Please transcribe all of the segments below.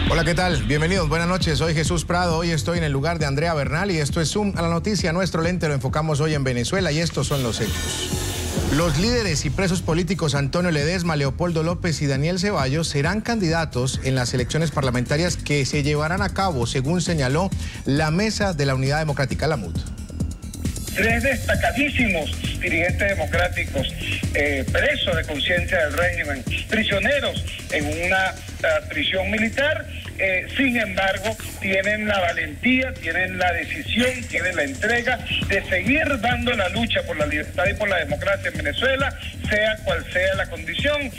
Hola, ¿qué tal? Bienvenidos, buenas noches. Soy Jesús Prado. Hoy estoy en el lugar de Andrea Bernal y esto es Zoom a la noticia. Nuestro lente lo enfocamos hoy en Venezuela y estos son los hechos. Los líderes y presos políticos Antonio Ledesma, Leopoldo López y Daniel Ceballos serán candidatos en las elecciones parlamentarias que se llevarán a cabo, según señaló la Mesa de la Unidad Democrática, la MUD. Tres destacadísimos dirigentes democráticos presos de conciencia del régimen, prisioneros en una prisión militar, sin embargo, tienen la valentía, tienen la decisión, tienen la entrega de seguir dando la lucha por la libertad y por la democracia en Venezuela, sea cual sea la condición.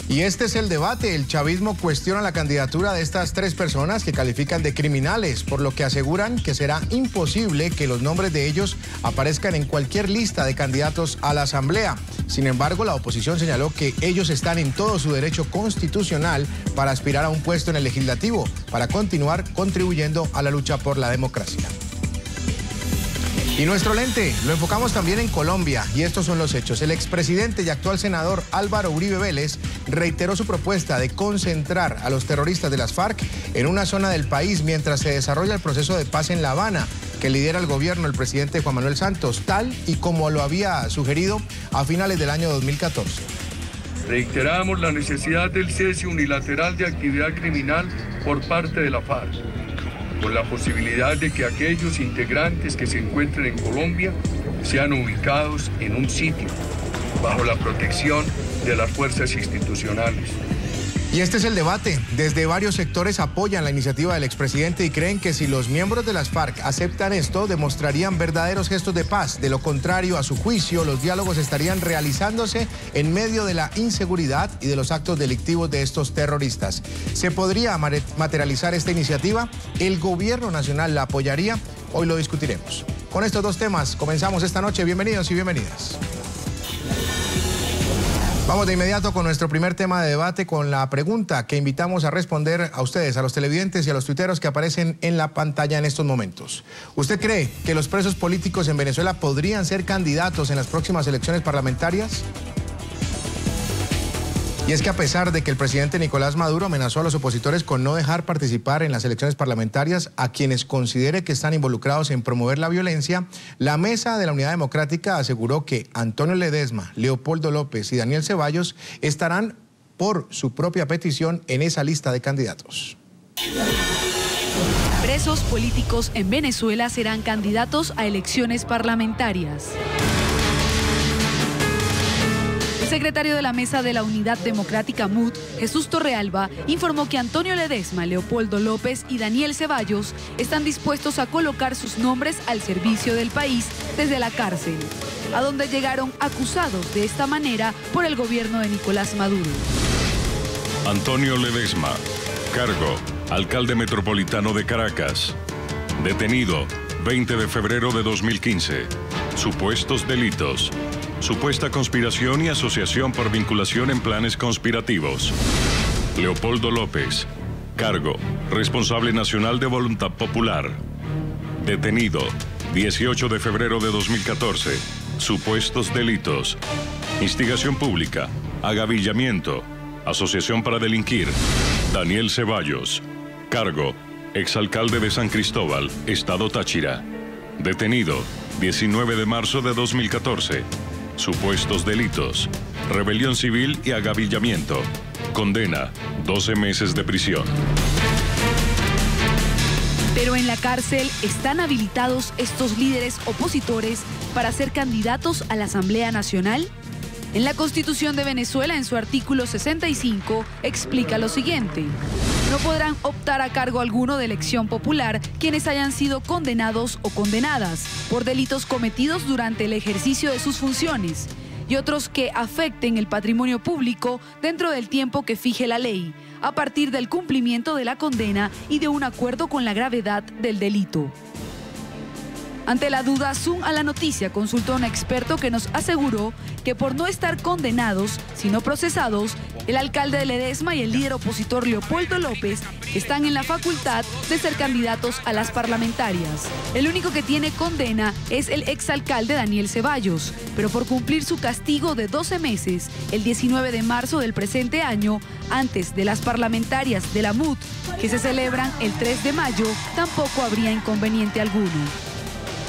Y este es el debate. El chavismo cuestiona la candidatura de estas tres personas que califican de criminales, por lo que aseguran que será imposible que los nombres de ellos aparezcan en cualquier lista de candidatos a la Asamblea. Sin embargo, la oposición señaló que ellos están en todo su derecho constitucional para aspirar a un puesto en el legislativo, para continuar contribuyendo a la lucha por la democracia. Y nuestro lente lo enfocamos también en Colombia y estos son los hechos. El expresidente y actual senador Álvaro Uribe Vélez reiteró su propuesta de concentrar a los terroristas de las FARC en una zona del país mientras se desarrolla el proceso de paz en La Habana que lidera el gobierno del presidente Juan Manuel Santos, tal y como lo había sugerido a finales del año 2014. Reiteramos la necesidad del cese unilateral de actividad criminal por parte de la FARC, con la posibilidad de que aquellos integrantes que se encuentren en Colombia sean ubicados en un sitio bajo la protección de las fuerzas institucionales. Y este es el debate. Desde varios sectores apoyan la iniciativa del expresidente y creen que si los miembros de las FARC aceptan esto, demostrarían verdaderos gestos de paz. De lo contrario, a su juicio, los diálogos estarían realizándose en medio de la inseguridad y de los actos delictivos de estos terroristas. ¿Se podría materializar esta iniciativa? ¿El gobierno nacional la apoyaría? Hoy lo discutiremos. Con estos dos temas comenzamos esta noche. Bienvenidos y bienvenidas. Vamos de inmediato con nuestro primer tema de debate, con la pregunta que invitamos a responder a ustedes, a los televidentes y a los tuiteros que aparecen en la pantalla en estos momentos. ¿Usted cree que los presos políticos en Venezuela podrían ser candidatos en las próximas elecciones parlamentarias? Y es que a pesar de que el presidente Nicolás Maduro amenazó a los opositores con no dejar participar en las elecciones parlamentarias a quienes considere que están involucrados en promover la violencia, la Mesa de la Unidad Democrática aseguró que Antonio Ledesma, Leopoldo López y Daniel Ceballos estarán por su propia petición en esa lista de candidatos. Presos políticos en Venezuela serán candidatos a elecciones parlamentarias. El secretario de la Mesa de la Unidad Democrática MUD, Jesús Torrealba, informó que Antonio Ledesma, Leopoldo López y Daniel Ceballos están dispuestos a colocar sus nombres al servicio del país desde la cárcel, a donde llegaron acusados de esta manera por el gobierno de Nicolás Maduro. Antonio Ledesma, cargo, alcalde metropolitano de Caracas, detenido 20 de febrero de 2015, supuestos delitos. Supuesta conspiración y asociación por vinculación en planes conspirativos. Leopoldo López, cargo, responsable nacional de Voluntad Popular. Detenido, 18 de febrero de 2014. Supuestos delitos. Instigación pública, agavillamiento, asociación para delinquir. Daniel Ceballos, cargo, exalcalde de San Cristóbal, Estado Táchira. Detenido, 19 de marzo de 2014. Supuestos delitos, rebelión civil y agavillamiento. Condena, 12 meses de prisión. Pero en la cárcel, ¿están habilitados estos líderes opositores para ser candidatos a la Asamblea Nacional? En la Constitución de Venezuela, en su artículo 65, explica lo siguiente: no podrán optar a cargo alguno de elección popular quienes hayan sido condenados o condenadas por delitos cometidos durante el ejercicio de sus funciones y otros que afecten el patrimonio público dentro del tiempo que fije la ley, a partir del cumplimiento de la condena y de un acuerdo con la gravedad del delito. Ante la duda, Zoom a la noticia consultó a un experto que nos aseguró que por no estar condenados, sino procesados, el alcalde de Ledesma y el líder opositor Leopoldo López están en la facultad de ser candidatos a las parlamentarias. El único que tiene condena es el exalcalde Daniel Ceballos, pero por cumplir su castigo de 12 meses, el 19 de marzo del presente año, antes de las parlamentarias de la MUD, que se celebran el 3 de mayo, tampoco habría inconveniente alguno.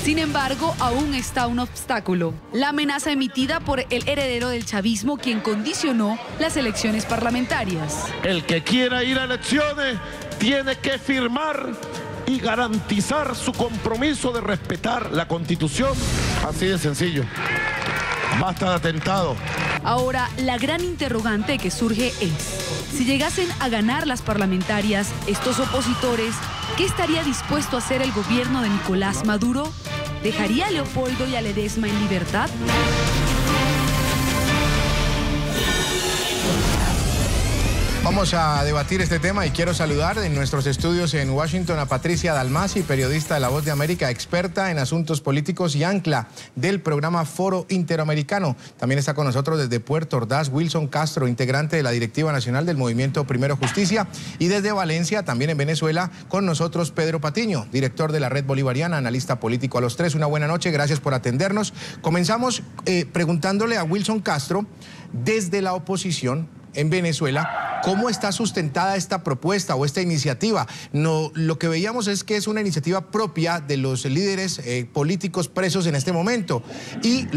Sin embargo, aún está un obstáculo: la amenaza emitida por el heredero del chavismo, quien condicionó las elecciones parlamentarias. El que quiera ir a elecciones tiene que firmar y garantizar su compromiso de respetar la Constitución. Así de sencillo. Basta de atentados. Ahora, la gran interrogante que surge es: si llegasen a ganar las parlamentarias, estos opositores, ¿qué estaría dispuesto a hacer el gobierno de Nicolás Maduro? ¿Dejaría a Leopoldo y a Ledesma en libertad? Vamos a debatir este tema y quiero saludar en nuestros estudios en Washington a Patricia Dalmasi, periodista de La Voz de América, experta en asuntos políticos y ancla del programa Foro Interamericano. También está con nosotros desde Puerto Ordaz Wilson Castro, integrante de la Directiva Nacional del Movimiento Primero Justicia. Y desde Valencia, también en Venezuela, con nosotros Pedro Patiño, director de la Red Bolivariana, analista político. A los tres, una buena noche, gracias por atendernos. Comenzamos preguntándole a Wilson Castro, desde la oposición en Venezuela, ¿cómo está sustentada esta propuesta o esta iniciativa? No, lo que veíamos es que es una iniciativa propia de los líderes políticos presos en este momento. Y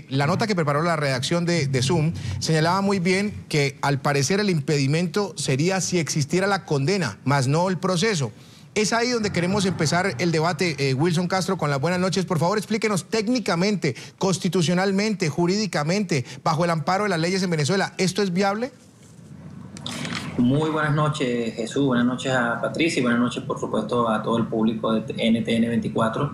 la nota que preparó la redacción de Zoom señalaba muy bien que al parecer el impedimento sería si existiera la condena, más no el proceso. Es ahí donde queremos empezar el debate. Wilson Castro, con las buenas noches. Por favor, explíquenos técnicamente, constitucionalmente, jurídicamente, bajo el amparo de las leyes en Venezuela, ¿esto es viable? Muy buenas noches, Jesús. Buenas noches a Patricia y buenas noches, por supuesto, a todo el público de NTN 24.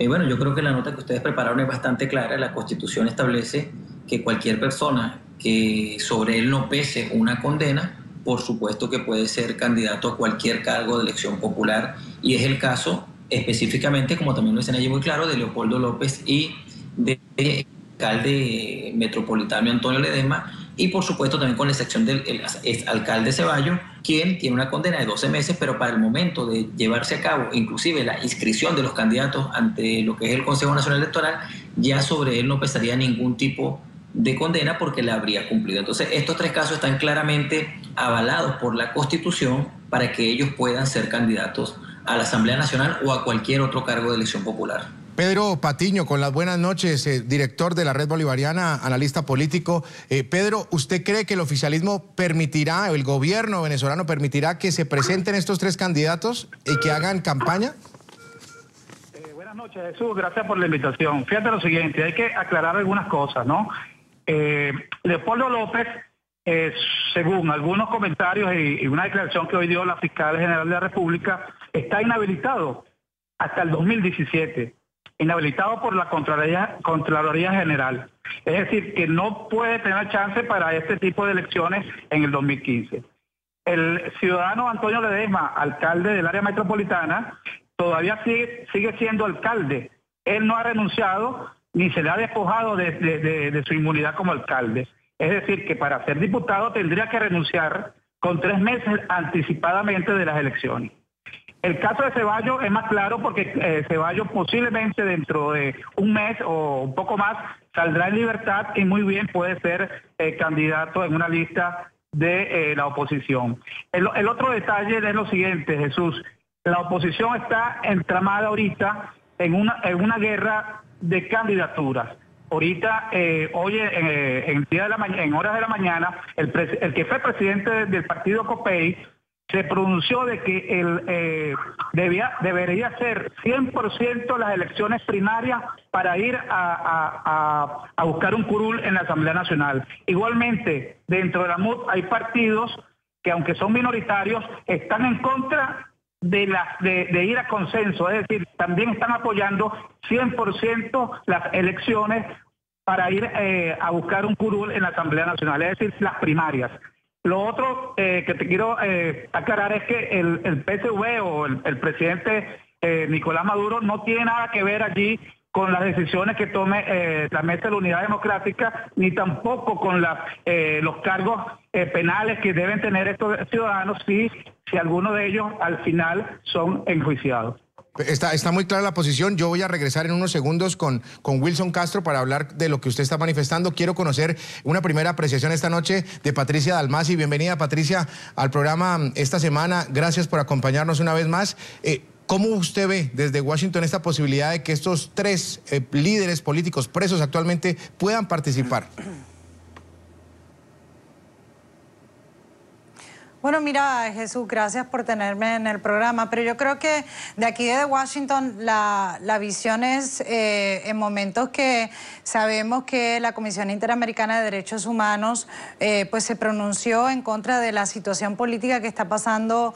Bueno, yo creo que la nota que ustedes prepararon es bastante clara. La Constitución establece que cualquier persona que sobre él no pese una condena, por supuesto que puede ser candidato a cualquier cargo de elección popular, y es el caso específicamente, como también lo dicen allí muy claro, de Leopoldo López y del alcalde metropolitano Antonio Ledesma, y por supuesto también con la excepción del alcalde Ceballos, quien tiene una condena de 12 meses, pero para el momento de llevarse a cabo inclusive la inscripción de los candidatos ante lo que es el Consejo Nacional Electoral, ya sobre él no pesaría ningún tipo de condena porque la habría cumplido. Entonces, estos tres casos están claramente avalados por la Constitución para que ellos puedan ser candidatos a la Asamblea Nacional o a cualquier otro cargo de elección popular. Pedro Patiño, con las buenas noches, director de la Red Bolivariana, analista político. Pedro, ¿usted cree que el oficialismo permitirá, o el gobierno venezolano permitirá que se presenten estos tres candidatos y que hagan campaña? Buenas noches, Jesús, gracias por la invitación. Fíjate lo siguiente, hay que aclarar algunas cosas, ¿no? Leopoldo López, según algunos comentarios y una declaración que hoy dio la fiscal general de la República, está inhabilitado hasta el 2017, inhabilitado por la Contraloría General. Es decir, que no puede tener chance para este tipo de elecciones en el 2015. El ciudadano Antonio Ledesma, alcalde del área metropolitana, todavía sigue siendo alcalde. Él no ha renunciado ni se le ha despojado de su inmunidad como alcalde. Es decir, que para ser diputado tendría que renunciar con 3 meses anticipadamente de las elecciones. El caso de Ceballos es más claro porque Ceballos posiblemente dentro de un mes o un poco más saldrá en libertad y muy bien puede ser candidato en una lista de la oposición. El otro detalle es lo siguiente, Jesús. La oposición está entramada ahorita en una guerra de candidaturas. Ahorita, hoy en horas de la mañana, el que fue presidente del partido COPEI se pronunció de que debería ser 100% las elecciones primarias para ir a buscar un curul en la Asamblea Nacional. Igualmente, dentro de la MUD hay partidos que, aunque son minoritarios, están en contra de ir a consenso, es decir, también están apoyando 100% las elecciones para ir a buscar un curul en la Asamblea Nacional, es decir, las primarias. Lo otro que te quiero aclarar es que el PSV o el presidente Nicolás Maduro no tiene nada que ver allí con las decisiones que tome la Mesa de la Unidad Democrática, ni tampoco con los cargos penales que deben tener estos ciudadanos si algunos de ellos al final son enjuiciados. Está muy clara la posición. Yo voy a regresar en unos segundos con Wilson Castro para hablar de lo que usted está manifestando. Quiero conocer una primera apreciación esta noche de Patricia Dalmasi. Bienvenida, Patricia, al programa esta semana. Gracias por acompañarnos una vez más. ¿Cómo usted ve desde Washington esta posibilidad de que estos tres líderes políticos presos actualmente puedan participar? Bueno, mira, Jesús, gracias por tenerme en el programa, pero yo creo que de aquí de Washington la visión es en momentos que sabemos que la Comisión Interamericana de Derechos Humanos pues se pronunció en contra de la situación política que está pasando,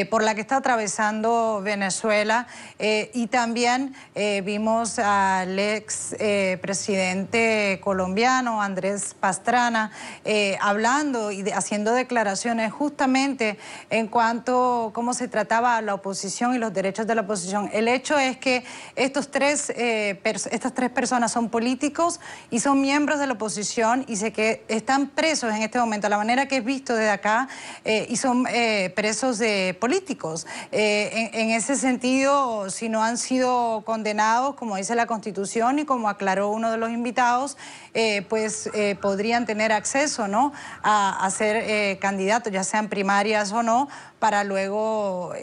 por la que está atravesando Venezuela, y también vimos al ex presidente colombiano, Andrés Pastrana, hablando y haciendo declaraciones justamente en cuanto a cómo se trataba a la oposición y los derechos de la oposición. El hecho es que estas tres personas son políticos y son miembros de la oposición y que están presos en este momento, a la manera que es visto desde acá, y son presos de políticos. En ese sentido, si no han sido condenados, como dice la Constitución y como aclaró uno de los invitados, pues podrían tener acceso, ¿no?, a ser candidatos, ya sean primarias o no, para luego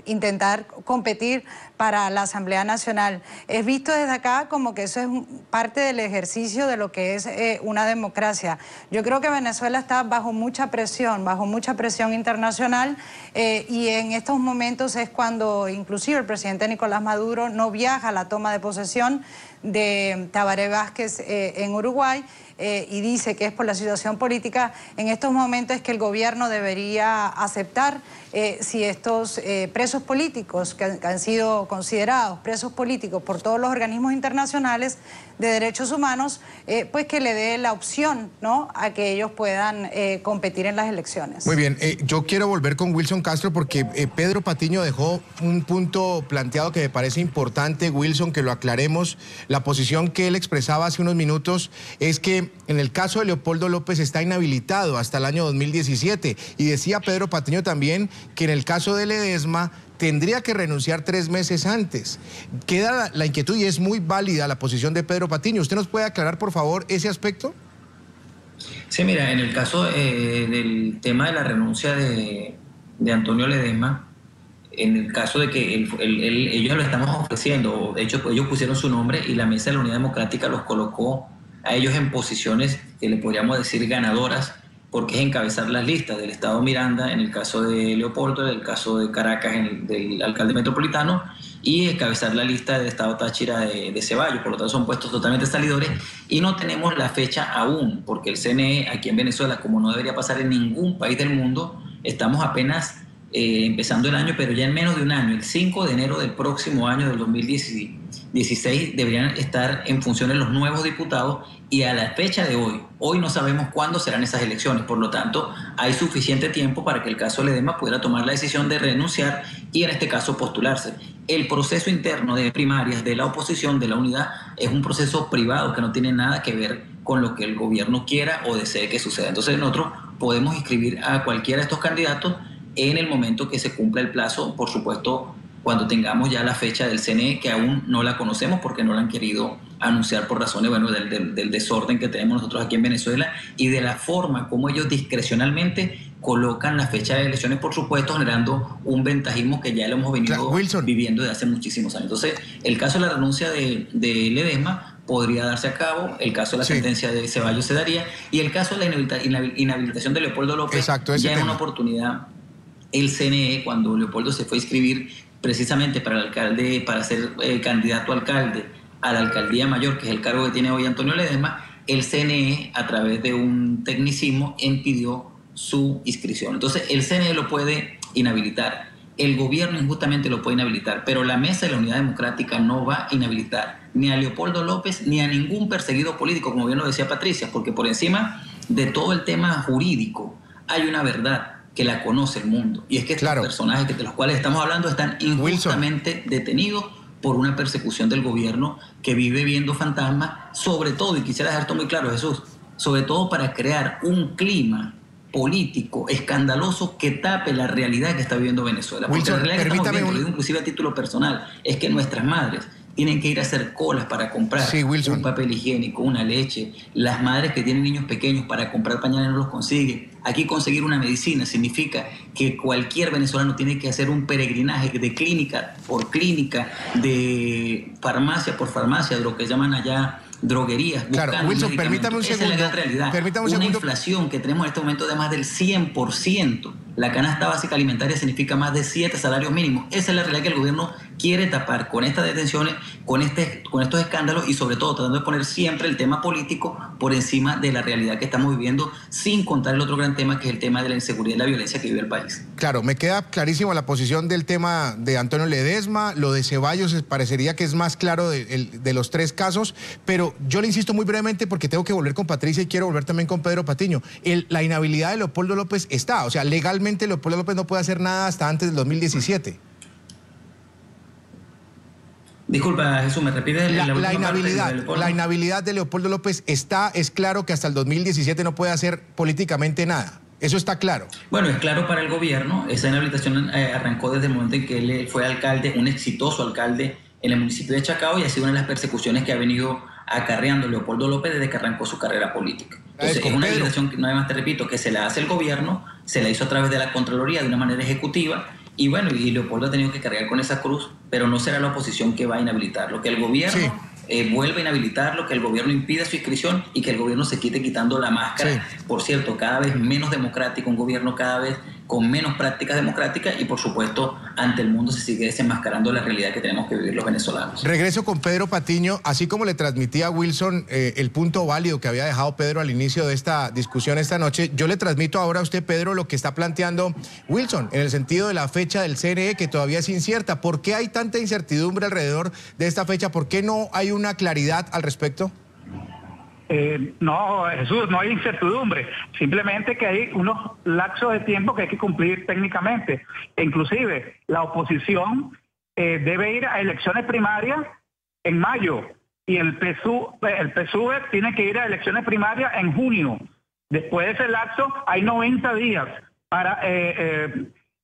intentar competir para la Asamblea Nacional. Es visto desde acá como que eso es parte del ejercicio de lo que es una democracia. Yo creo que Venezuela está bajo mucha presión internacional, y en estos momentos es cuando inclusive el presidente Nicolás Maduro no viaja a la toma de posesión de Tabaré Vázquez en Uruguay, y dice que es por la situación política. En estos momentos es que el gobierno debería aceptar si estos presos políticos que han sido considerados presos políticos por todos los organismos internacionales de derechos humanos, pues que le dé la opción, ¿no?, a que ellos puedan competir en las elecciones. Muy bien, yo quiero volver con Wilson Castro porque Pedro Patiño dejó un punto planteado que me parece importante, Wilson, que lo aclaremos. La posición que él expresaba hace unos minutos es que en el caso de Leopoldo López está inhabilitado hasta el año 2017, y decía Pedro Patiño también que en el caso de Ledesma tendría que renunciar 3 meses antes. Queda la inquietud y es muy válida la posición de Pedro Patiño. ¿Usted nos puede aclarar, por favor, ese aspecto? Sí, mira, en el caso del tema de la renuncia de Antonio Ledesma, en el caso de que ellos lo estamos ofreciendo, de hecho ellos pusieron su nombre y la Mesa de la Unidad Democrática los colocó a ellos en posiciones que le podríamos decir ganadoras, porque es encabezar las listas del Estado Miranda en el caso de Leopoldo, en el caso de Caracas del alcalde metropolitano, y encabezar la lista del Estado Táchira de Ceballos. Por lo tanto son puestos totalmente salidores y no tenemos la fecha aún, porque el CNE aquí en Venezuela, como no debería pasar en ningún país del mundo, estamos apenas empezando el año, pero ya en menos de un año, el 5 de enero del próximo año, del 2016, deberían estar en funciones los nuevos diputados, y a la fecha de hoy no sabemos cuándo serán esas elecciones. Por lo tanto, hay suficiente tiempo para que el caso Ledesma pudiera tomar la decisión de renunciar y en este caso postularse. El proceso interno de primarias de la oposición, de la unidad, es un proceso privado que no tiene nada que ver con lo que el gobierno quiera o desee que suceda. Entonces nosotros podemos inscribir a cualquiera de estos candidatos en el momento que se cumpla el plazo, por supuesto, cuando tengamos ya la fecha del CNE, que aún no la conocemos porque no la han querido anunciar por razones, bueno, del desorden que tenemos nosotros aquí en Venezuela y de la forma como ellos discrecionalmente colocan la fecha de elecciones, por supuesto, generando un ventajismo que ya lo hemos venido viviendo desde hace muchísimos años. Entonces, el caso de la renuncia de Ledesma podría darse a cabo, el caso de la sentencia de Ceballos se daría, y el caso de la inhabilitación de Leopoldo López, ya en una oportunidad, el CNE, cuando Leopoldo se fue a inscribir precisamente para el alcalde, para ser candidato a alcalde a la alcaldía mayor, que es el cargo que tiene hoy Antonio Ledesma, el CNE, a través de un tecnicismo, impidió su inscripción. Entonces, el CNE lo puede inhabilitar, el gobierno injustamente lo puede inhabilitar, pero la Mesa de la Unidad Democrática no va a inhabilitar ni a Leopoldo López ni a ningún perseguido político, como bien lo decía Patricia, porque por encima de todo el tema jurídico hay una verdad que la conoce el mundo. Y es que estos personajes de los cuales estamos hablando están injustamente detenidos por una persecución del gobierno que vive viendo fantasmas, sobre todo, y quisiera dejar esto muy claro, Jesús, sobre todo para crear un clima político escandaloso que tape la realidad que está viviendo Venezuela. Porque Wilson, la realidad que estamos viendo, lo digo inclusive a título personal, es que nuestras madres tienen que ir a hacer colas para comprar un papel higiénico, una leche. Las madres que tienen niños pequeños para comprar pañales no los consiguen. Aquí conseguir una medicina significa que cualquier venezolano tiene que hacer un peregrinaje de clínica por clínica, de farmacia por farmacia, de lo que llaman allá droguerías. Claro, Wilson, permítame un segundo. Esa es la realidad. Una inflación que tenemos en este momento de más del 100%. La canasta básica alimentaria significa más de 7 salarios mínimos. Esa es la realidad que el gobierno quiere tapar con estas detenciones, con estos escándalos y sobre todo tratando de poner siempre el tema político por encima de la realidad que estamos viviendo, sin contar el otro gran tema que es el tema de la inseguridad y la violencia que vive el país. Claro, me queda clarísimo la posición del tema de Antonio Ledesma. Lo de Ceballos parecería que es más claro de los 3 casos, pero yo le insisto muy brevemente porque tengo que volver con Patricia y quiero volver también con Pedro Patiño. La inhabilidad de Leopoldo López está, o sea, legalmente Leopoldo López no puede hacer nada hasta antes del 2017. Disculpa, Jesús, ¿me repites la inhabilidad de Leopoldo López está? Es claro que hasta el 2017 no puede hacer políticamente nada. Eso está claro. Bueno, es claro para el gobierno. Esa inhabilitación arrancó desde el momento en que él fue alcalde, un exitoso alcalde en el municipio de Chacao, y ha sido una de las persecuciones que ha venido acarreando Leopoldo López desde que arrancó su carrera política. Entonces, es una habilitación que, no además te repito, que se la hace el gobierno, se la hizo a través de la Contraloría de una manera ejecutiva. Y bueno, y Leopoldo ha tenido que cargar con esa cruz, pero no será la oposición que va a inhabilitarlo. Que el gobierno vuelva a inhabilitarlo, que el gobierno impida su inscripción y que el gobierno se quitando la máscara. Por cierto, cada vez menos democrático, un gobierno cada vez con menos prácticas democráticas y, por supuesto, ante el mundo se sigue desenmascarando la realidad que tenemos que vivir los venezolanos. Regreso con Pedro Patiño. Así como le transmití a Wilson el punto válido que había dejado Pedro al inicio de esta discusión esta noche, yo le transmito ahora a usted, Pedro, lo que está planteando Wilson, en el sentido de la fecha del CNE, que todavía es incierta. ¿Por qué hay tanta incertidumbre alrededor de esta fecha? ¿Por qué no hay una claridad al respecto? No, Jesús, no hay incertidumbre. Simplemente que hay unos lapsos de tiempo que hay que cumplir técnicamente. E inclusive, la oposición debe ir a elecciones primarias en mayo y el PSUV tiene que ir a elecciones primarias en junio. Después de ese lapso hay 90 días para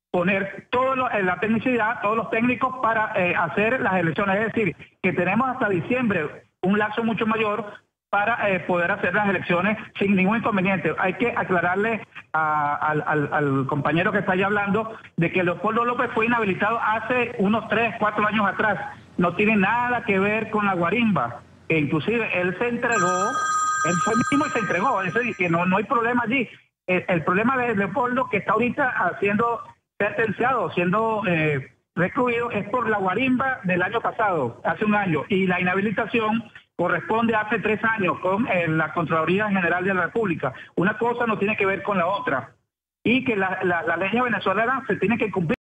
poner la tecnicidad, todos los técnicos para hacer las elecciones. Es decir, que tenemos hasta diciembre un lapso mucho mayor para poder hacer las elecciones sin ningún inconveniente. Hay que aclararle al compañero que está ahí hablando de que Leopoldo López fue inhabilitado hace unos 3, 4 años atrás. No tiene nada que ver con la guarimba. E inclusive él se entregó, él fue mismo y se entregó. Es decir, que no hay problema allí. El problema de Leopoldo, que está ahorita siendo sentenciado, siendo recluido, es por la guarimba del año pasado, hace un año. Y la inhabilitación corresponde a hace 3 años con la Contraloría General de la República. Una cosa no tiene que ver con la otra. Y que la ley venezolana se tiene que cumplir.